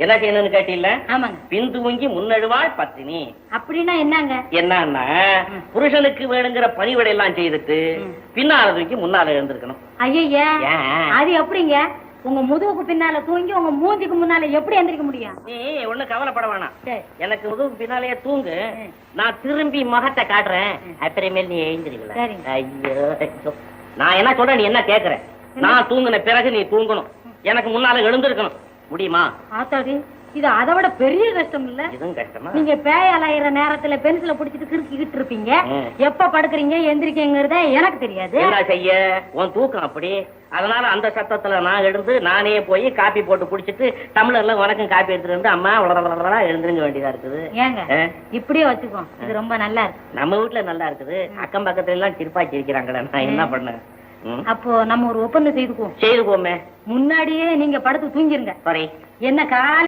என்ன செய்யணும்னு கேட்டீங்களா? ஆமாங்க. பின் தூங்கி முன்னழுவாள் பத்தினி. அப்படின்னா என்னங்க? என்னன்னா புருஷனுக்கு வேணுங்கிற பணிவிடை எல்லாம் செய்துட்டு பின்னால தூக்கி முன்னால எழுந்திருக்கணும். ஐயா, அது எப்படிங்க? உங்க முதுகுக்கு பின்னால தூங்கி உங்க மூஞ்சிக்கு முன்னால எப்படி எந்திரிக்க முடியும்? நீ ஒண்ணு கவலைப்பட வேணாம். எனக்கு முதுகுக்கு பின்னாலேயே தூங்கு, நான் திரும்பி முகத்தை காட்டுறேன், அப்புறமேல் நீ எழுந்திருக்கல. ஐயோ, நான் என்ன சொல்றேன், நீ என்ன கேக்குற? நான் தூங்குன பிறகு நீ தூங்கணும், எனக்கு முன்னால எழுந்திருக்கணும். முடியுமா? ஆத்தாடி, இது அதை விட பெரிய கஷ்டம் இல்ல? இதுவும் கஷ்டமா? நீங்க பேய் அலையிற நேரத்துல பென்சில புடிச்சிட்டு கிறுக்கிட்டு இருப்பீங்க, எப்ப படுக்கிறீங்க எந்திரிக்கங்கிறத எனக்கு தெரியாது. என்ன செய்ய, உன் தூக்கம் அப்படி. அதனால அந்த சத்தத்துல நான் எழுந்து நானே போய் காப்பி போட்டு குடிச்சிட்டு டம்ளர்ல உனக்கும் காப்பி எடுத்துட்டு வந்து அம்மா உலகளா எழுந்திருக்க வேண்டியதா இருக்குது. ஏங்க இப்படியே வச்சுக்கோ, இது ரொம்ப நல்லா இருக்கு. நம்ம வீட்டுல நல்லா இருக்குது, அக்கம் பக்கத்துல எல்லாம் சிரிப்பாக்கி இருக்கிறாங்களே, நான் என்ன பண்ணேன்? அப்போ நம்ம ஒரு ஒப்பந்தம் செய்துக்குவோம். செய்துக்குவோமே. முன்னாடியே நீங்க படுத்து தூங்கிருங்க. சரி. என்ன கால